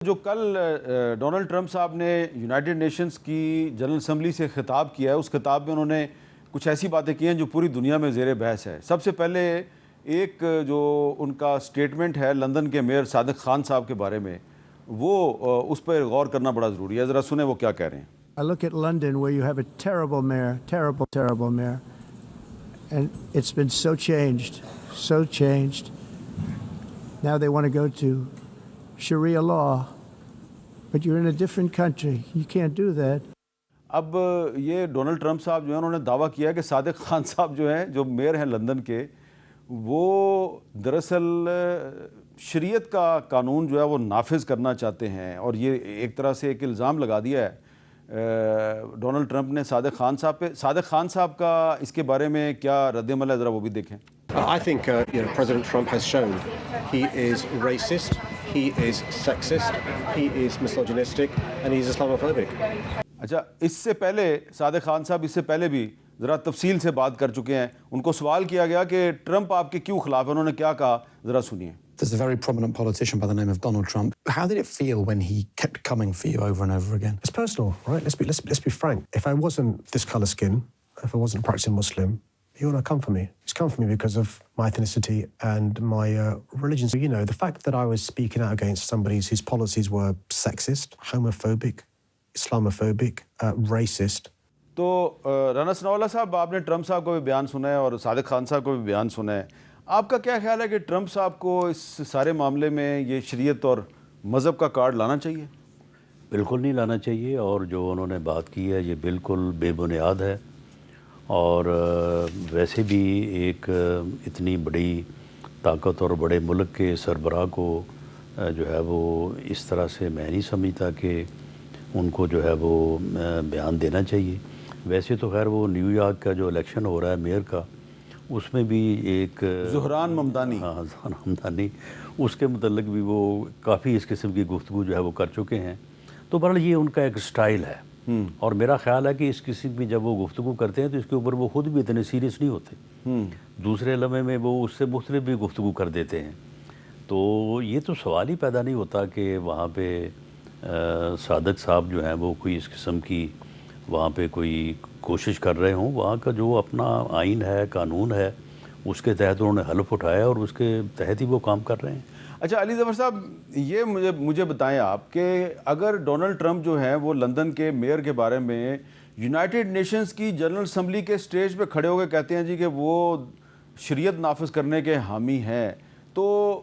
جو کل Donald Trump صاحب نے یونائٹڈ نیشنز کی جنرل اسمبلی سے خطاب کیا ہے، اس خطاب میں انہوں نے کچھ ایسی باتیں کی ہیں جو پوری دنیا میں زیر بحث ہے۔ سب سے پہلے ایک جو ان کا سٹیٹمنٹ ہے لندن کے میئر صادق خان صاحب کے بارے میں، وہ اس پر غور کرنا بڑا ضروری ہے۔ ذرا سنیں وہ کیا کہہ رہے ہیں۔ I look at London where you have a terrible mayor, terrible mayor, and it's been so changed. Now they want to go to Sharia law, but you're in a different country. You can't do that. اب یہ Donald Trump صاحب جو ہیں انہوں نے دعویٰ کیا کہ صادق خان صاحب جو ہیں جو میئر ہیں لندن کے، وہ دراصل شریعت کا قانون جو ہے وہ نافذ کرنا چاہتے ہیں، اور یہ ایک طرح سے ایک الزام لگا دیا ہے ڈونلڈ ٹرمپ نے صادق خان صاحب پہ۔ صادق خان صاحب کا اس کے بارے میں کیا رد عمل ہے، ذرا وہ بھی دیکھیں۔ I think President Trump has shown he is racist, he is sexist, he is misogynistic, and he is Islamophobic. اچھا، اس سے پہلے صادق خان صاحب اس سے پہلے بھی ذرا تفصیل سے بات کر چکے ہیں۔ ان کو سوال کیا گیا کہ ٹرمپ آپ کے کیوں خلاف ہے، انہوں نے کیا کہا، ذرا سنیے۔ There's a very prominent politician by the name of Donald Trump. How did it feel when he kept coming for you over and over again? It's personal, right? Let's be frank. If I wasn't this colour skin, if I wasn't a practicing Muslim, he wouldn't have come for me. He's come for me because of my ethnicity and my religion. So, the fact that I was speaking out against somebody whose policies were sexist, homophobic, Islamophobic, racist. تو رانا ثناء اللہ صاحب، آپ نے Trump صاحب کو بھی بیان سنا ہے اور صادق خان صاحب کو بھی بیان سنا ہے۔ آپ کا کیا خیال ہے کہ ٹرمپ صاحب کو اس سارے معاملے میں یہ شریعت اور مذہب کا کارڈ لانا چاہیے؟ بالکل نہیں لانا چاہیے، اور جو انہوں نے بات کی ہے یہ بالکل بے بنیاد ہے، اور ویسے بھی ایک اتنی بڑی طاقت اور بڑے ملک کے سربراہ کو جو ہے وہ اس طرح سے میں نہیں سمجھتا کہ ان کو جو ہے وہ بیان دینا چاہیے۔ ویسے تو خیر وہ نیو یارک کا جو الیکشن ہو رہا ہے میئر کا، اس میں بھی ایک زہران ممدانی، زہران ممدانی، اس کے متعلق بھی وہ کافی اس قسم کی گفتگو جو ہے وہ کر چکے ہیں۔ تو بہرحال یہ ان کا ایک سٹائل ہے، اور میرا خیال ہے کہ اس قسم کی جب وہ گفتگو کرتے ہیں تو اس کے اوپر وہ خود بھی اتنے سیریس نہیں ہوتے، دوسرے لمحے میں وہ اس سے مختلف بھی گفتگو کر دیتے ہیں۔ تو یہ تو سوال ہی پیدا نہیں ہوتا کہ وہاں پہ صادق صاحب جو ہیں وہ کوئی اس قسم کی وہاں پہ کوئی کوشش کر رہے ہوں۔ وہاں کا جو اپنا آئین ہے، قانون ہے، اس کے تحت انہوں نے حلف اٹھایا اور اس کے تحت ہی وہ کام کر رہے ہیں۔ اچھا علی ظفر صاحب، یہ مجھے بتائیں آپ کہ اگر ڈونلڈ ٹرمپ جو ہیں وہ لندن کے میئر کے بارے میں یونائٹڈ نیشنز کی جنرل اسمبلی کے سٹیج پہ کھڑے ہو کے کہتے ہیں جی کہ وہ شریعت نافذ کرنے کے حامی ہیں، تو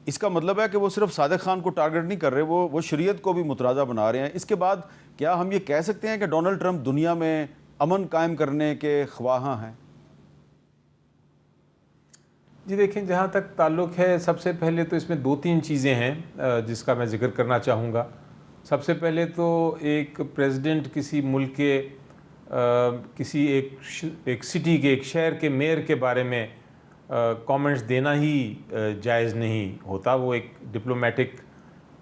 اس کا مطلب ہے کہ وہ صرف صادق خان کو ٹارگٹ نہیں کر رہے، وہ شریعت کو بھی متنازع بنا رہے ہیں۔ اس کے بعد کیا ہم یہ کہہ سکتے ہیں کہ ڈونلڈ ٹرمپ دنیا میں امن قائم کرنے کے خواہاں ہیں؟ جی دیکھیں، جہاں تک تعلق ہے، سب سے پہلے تو اس میں دو تین چیزیں ہیں جس کا میں ذکر کرنا چاہوں گا۔ سب سے پہلے تو ایک پریزیڈنٹ کسی ملک کے کسی ایک سٹی کے، ایک شہر کے میئر کے بارے میں کامنٹس دینا ہی جائز نہیں ہوتا۔ وہ ایک ڈپلومیٹک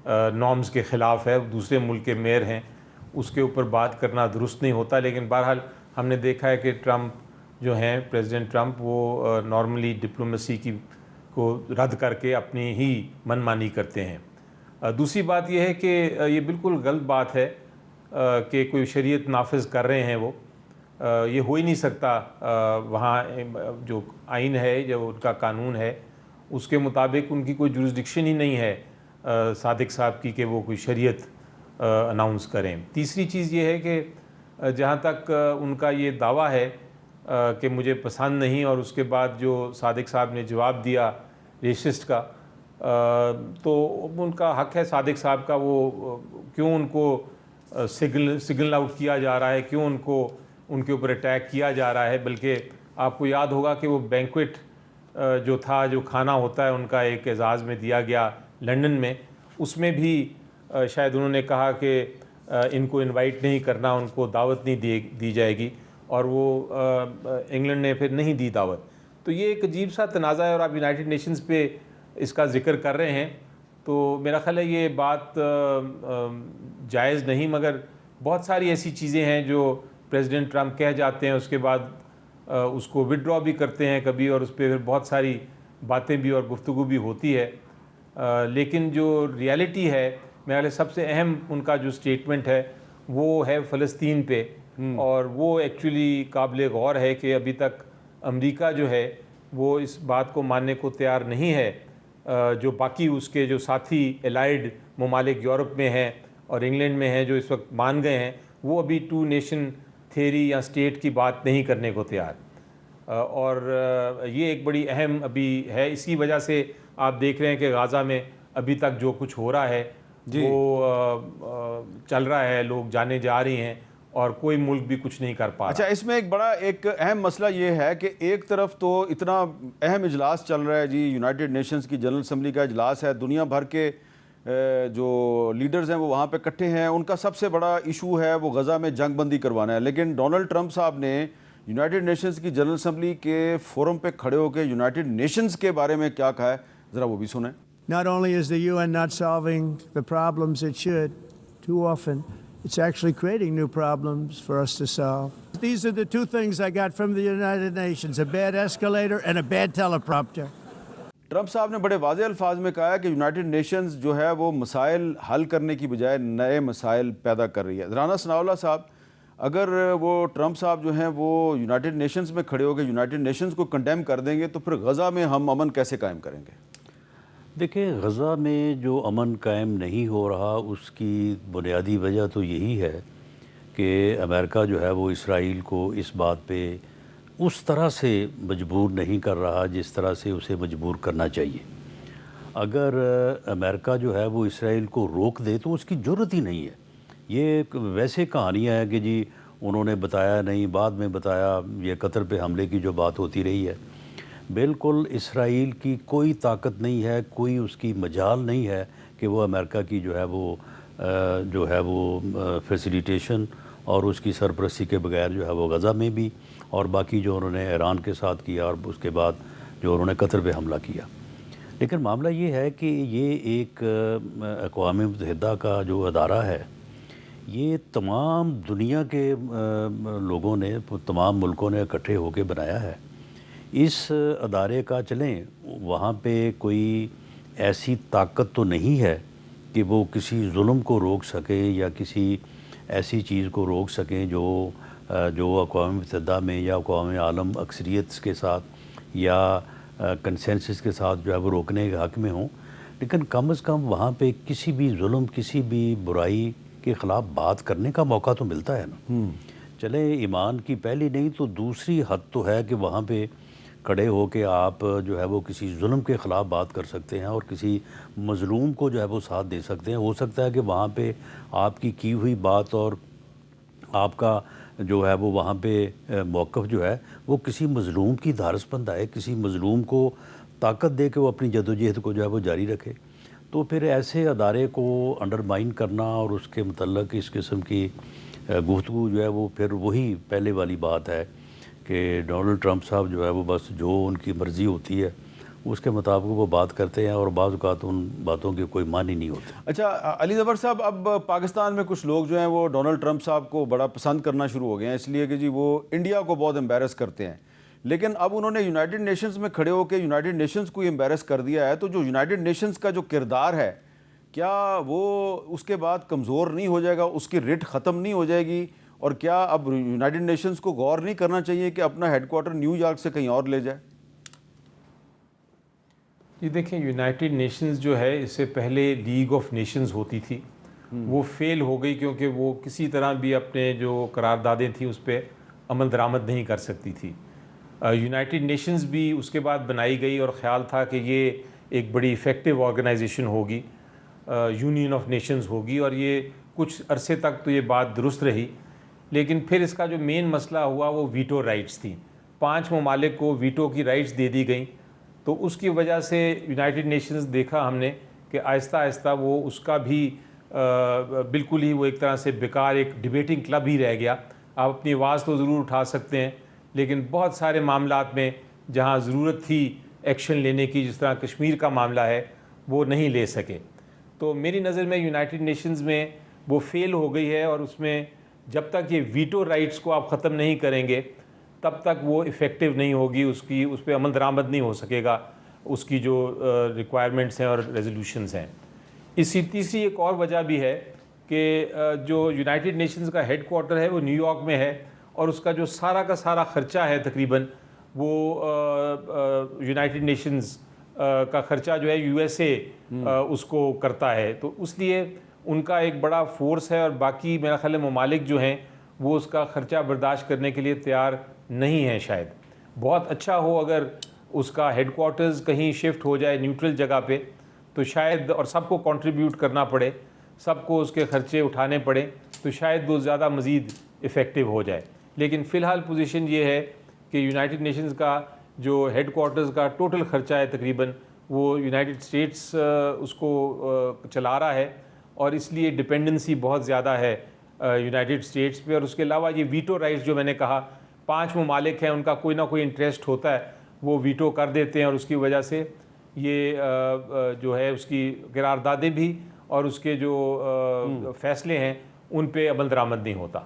نارمز کے خلاف ہے، دوسرے ملک کے میئر ہیں، اس کے اوپر بات کرنا درست نہیں ہوتا۔ لیکن بہرحال ہم نے دیکھا ہے کہ ٹرمپ جو ہیں، پریزیڈنٹ ٹرمپ، وہ نارملی ڈپلومیسی کو رد کر کے اپنی ہی من مانی کرتے ہیں۔ دوسری بات یہ ہے کہ یہ بالکل غلط بات ہے کہ کوئی شریعت نافذ کر رہے ہیں، وہ یہ ہو ہی نہیں سکتا۔ وہاں جو آئین ہے، جو ان کا قانون ہے، اس کے مطابق ان کی کوئی جورسڈکشن ہی نہیں ہے صادق صاحب کی کہ وہ کوئی شریعت اناؤنس کریں۔ تیسری چیز یہ ہے کہ جہاں تک ان کا یہ دعویٰ ہے کہ مجھے پسند نہیں، اور اس کے بعد جو صادق صاحب نے جواب دیا ریسسٹ کا، تو ان کا حق ہے صادق صاحب کا، وہ کیوں ان کو سگنل آؤٹ کیا جا رہا ہے، کیوں ان کے اوپر اٹیک کیا جا رہا ہے۔ بلکہ آپ کو یاد ہوگا کہ وہ بینکویٹ جو تھا، جو کھانا ہوتا ہے ان کا، ایک اعزاز میں دیا گیا لندن میں، اس میں بھی شاید انہوں نے کہا کہ ان کو انوائٹ نہیں کرنا، ان کو دعوت نہیں دی جائے گی، اور وہ انگلینڈ نے پھر نہیں دی دعوت۔ تو یہ ایک عجیب سا تنازع ہے، اور آپ یونائٹڈ نیشنز پہ اس کا ذکر کر رہے ہیں، تو میرا خیال ہے یہ بات جائز نہیں۔ مگر بہت ساری ایسی چیزیں ہیں جو پریزیڈنٹ ٹرمپ کہہ جاتے ہیں، اس کے بعد اس کو وڈرا بھی کرتے ہیں کبھی، اور اس پہ پھر بہت ساری باتیں بھی اور گفتگو بھی ہوتی ہے۔ لیکن جو ریالٹی ہے میرے خیال سب سے اہم ان کا جو اسٹیٹمنٹ ہے وہ ہے فلسطین پہ، اور وہ ایکچولی قابل غور ہے کہ ابھی تک امریکہ جو ہے وہ اس بات کو ماننے کو تیار نہیں ہے، جو باقی اس کے جو ساتھی الائڈ ممالک یورپ میں ہیں اور انگلینڈ میں ہیں جو اس وقت مان گئے ہیں، وہ ابھی 2 نیشن تھیوری یا اسٹیٹ کی بات نہیں کرنے کو تیار، اور یہ ایک بڑی اہم ابھی ہے۔ اسی وجہ سے آپ دیکھ رہے ہیں کہ غازہ میں ابھی تک جو کچھ ہو رہا ہے وہ چل رہا ہے، لوگ جانے جا رہی ہیں اور کوئی ملک بھی کچھ نہیں کر پا رہا۔ اچھا، اس میں ایک بڑا ایک اہم مسئلہ یہ ہے کہ ایک طرف تو اتنا اہم اجلاس چل رہا ہے جی، یونائٹڈ نیشنز کی جنرل اسمبلی کا اجلاس ہے، دنیا بھر کے جو لیڈرز ہیں وہ وہاں پہ اکٹھے ہیں، ان کا سب سے بڑا ایشو ہے وہ غزہ میں جنگ بندی کروانا ہے، لیکن ڈونلڈ ٹرمپ صاحب نے یونائٹڈ نیشنز کی جنرل اسمبلی کے فورم پہ کھڑے ہو کے یونائٹڈ نیشنز کے بارے میں کیا کہا ہے، ذرا وہ بھی سنیں۔ Not only is the UN not solving the problems it should, too often, it's actually creating new problems for us to solve. These are the 2 things I got from the United Nations, a bad escalator and a bad teleprompter. Trump صاحب نے بڑے واضح الفاظ میں کہا ہے کہ United nations جو ہے وہ مسائل حل کرنے کی بجائے نئے مسائل پیدا کر رہی ہے۔ رانا ثناء اللہ صاحب، اگر وہ ٹرمپ صاحب جو ہیں وہ یونائٹڈ نیشنز میں کھڑے ہو کے یونائٹڈ نیشنز کو کنڈیم کر دیں گے تو پھر غزہ میں ہم امن کیسے قائم کریں گے؟ دیکھیں، غزہ میں جو امن قائم نہیں ہو رہا اس کی بنیادی وجہ تو یہی ہے کہ امریکہ جو ہے وہ اسرائیل کو اس بات پہ اس طرح سے مجبور نہیں کر رہا جس طرح سے اسے مجبور کرنا چاہیے۔ اگر امریکہ جو ہے وہ اسرائیل کو روک دے تو اس کی جرت ہی نہیں ہے۔ یہ ویسے کہانیاں ہیں کہ جی انہوں نے بتایا نہیں، بعد میں بتایا، یہ قطر پہ حملے کی جو بات ہوتی رہی ہے، بالکل اسرائیل کی کوئی طاقت نہیں ہے، کوئی اس کی مجال نہیں ہے کہ وہ امریکہ کی جو ہے وہ فیسیلیٹیشن اور اس کی سرپرستی کے بغیر جو ہے وہ غزہ میں بھی، اور باقی جو انہوں نے ایران کے ساتھ کیا اور اس کے بعد جو انہوں نے قطر پہ حملہ کیا۔ لیکن معاملہ یہ ہے کہ یہ ایک اقوام متحدہ کا جو ادارہ ہے، یہ تمام دنیا کے لوگوں نے، تمام ملکوں نے اکٹھے ہو کے بنایا ہے۔ اس ادارے کا چلیں وہاں پہ کوئی ایسی طاقت تو نہیں ہے کہ وہ کسی ظلم کو روک سکے یا کسی ایسی چیز کو روک سکیں جو اقوام متحدہ میں یا اقوام عالم اکثریت کے ساتھ یا کنسنسس کے ساتھ جو ہے وہ روکنے کے حق میں ہوں، لیکن کم از کم وہاں پہ کسی بھی ظلم، کسی بھی برائی کے خلاف بات کرنے کا موقع تو ملتا ہے نا۔ چلیں ایمان کی پہلی نہیں تو دوسری حد تو ہے کہ وہاں پہ کھڑے ہو کے آپ جو ہے وہ کسی ظلم کے خلاف بات کر سکتے ہیں اور کسی مظلوم کو جو ہے وہ ساتھ دے سکتے ہیں۔ ہو سکتا ہے کہ وہاں پہ آپ کی ہوئی بات اور آپ کا جو ہے وہ وہاں پہ موقف جو ہے وہ کسی مظلوم کی دھارس بند آئے، کسی مظلوم کو طاقت دے کہ وہ اپنی جدوجہد کو جو ہے وہ جاری رکھے۔ تو پھر ایسے ادارے کو انڈرمائن کرنا اور اس کے متعلق اس قسم کی گفتگو جو ہے وہ پھر وہی پہلے والی بات ہے کہ ڈونلڈ ٹرمپ صاحب جو ہے وہ بس جو ان کی مرضی ہوتی ہے اس کے مطابق وہ بات کرتے ہیں اور بعض اوقات ان باتوں کے کوئی معنی نہیں ہوتے۔ اچھا علی ظفر صاحب، اب پاکستان میں کچھ لوگ جو ہیں وہ ڈونلڈ ٹرمپ صاحب کو بڑا پسند کرنا شروع ہو گئے ہیں، اس لیے کہ جی وہ انڈیا کو بہت امبیرس کرتے ہیں، لیکن اب انہوں نے یونائٹڈ نیشنز میں کھڑے ہو کے یونائٹڈ نیشنز کو امبیرس کر دیا ہے، تو جو یونائٹڈ نیشنز کا جو کردار ہے کیا وہ اس کے بعد کمزور نہیں ہو جائے گا، اس کی رٹ ختم نہیں ہو جائے گی؟ اور کیا اب یونائٹڈ نیشنز کو غور نہیں کرنا چاہیے کہ اپنا ہیڈ کوارٹر نیو یارک سے کہیں اور لے جائے؟ جی دیکھیں، یونائٹڈ نیشنز جو ہے اس سے پہلے لیگ آف نیشنز ہوتی تھی، وہ فیل ہو گئی کیونکہ وہ کسی طرح بھی اپنے جو قراردادیں تھیں اس پہ عمل درآمد نہیں کر سکتی تھی۔ یونائٹڈ نیشنز بھی اس کے بعد بنائی گئی اور خیال تھا کہ یہ ایک بڑی ایفیکٹو آرگنائزیشن ہوگی، یونین آف نیشنز ہوگی، اور یہ کچھ عرصے تک تو یہ بات درست رہی، لیکن پھر اس کا جو مین مسئلہ ہوا وہ ویٹو رائٹس تھیں۔ 5 ممالک کو ویٹو کی رائٹس دے دی گئیں، تو اس کی وجہ سے یونائٹڈ نیشنز دیکھا ہم نے کہ آہستہ آہستہ وہ اس کا بھی بالکل ہی وہ ایک طرح سے بیکار ایک ڈیبیٹنگ کلب ہی رہ گیا۔ آپ اپنی آواز تو ضرور اٹھا سکتے ہیں، لیکن بہت سارے معاملات میں جہاں ضرورت تھی ایکشن لینے کی، جس طرح کشمیر کا معاملہ ہے، وہ نہیں لے سکے۔ تو میری نظر میں یونائٹڈ نیشنز میں وہ فیل ہو گئی ہے، اور اس میں جب تک یہ ویٹو رائٹس کو آپ ختم نہیں کریں گے تب تک وہ ایفیکٹو نہیں ہوگی، اس پہ عمل درآمد نہیں ہو سکے گا، اس کی جو ریکوائرمنٹس ہیں اور ریزولوشنز ہیں۔ اسی تیسری ایک اور وجہ بھی ہے کہ جو یونائٹڈ نیشنز کا ہیڈ کوارٹر ہے وہ نیو یارک میں ہے، اور اس کا جو سارا کا سارا خرچہ ہے تقریباً وہ یونائٹڈ نیشنز کا خرچہ جو ہے یو ایس اے اس کو کرتا ہے، تو اس لیے ان کا ایک بڑا فورس ہے، اور باقی میرا خیال ہے ممالک جو ہیں وہ اس کا خرچہ برداشت کرنے کے لیے تیار نہیں ہیں شاید۔ بہت اچھا ہو اگر اس کا ہیڈ کوارٹرز کہیں شفٹ ہو جائے نیوٹرل جگہ پہ، تو شاید، اور سب کو کنٹریبیوٹ کرنا پڑے، سب کو اس کے خرچے اٹھانے پڑے، تو شاید وہ زیادہ مزید افیکٹو ہو جائے۔ لیکن فی الحال پوزیشن یہ ہے کہ یونائٹڈ نیشنز کا جو ہیڈ کوارٹرز کا ٹوٹل خرچہ ہے تقریباً وہ یونائٹڈ اسٹیٹس اس کو چلا رہا ہے، اور اس لیے ڈپینڈنسی بہت زیادہ ہے یونائٹڈ اسٹیٹس پہ۔ اور اس کے علاوہ یہ ویٹو رائٹس جو میں نے کہا، 5 ممالک ہیں، ان کا کوئی نہ کوئی انٹرسٹ ہوتا ہے، وہ ویٹو کر دیتے ہیں، اور اس کی وجہ سے یہ جو ہے اس کی قراردادیں بھی اور اس کے جو فیصلے ہیں ان پہ عمل درآمد نہیں ہوتا۔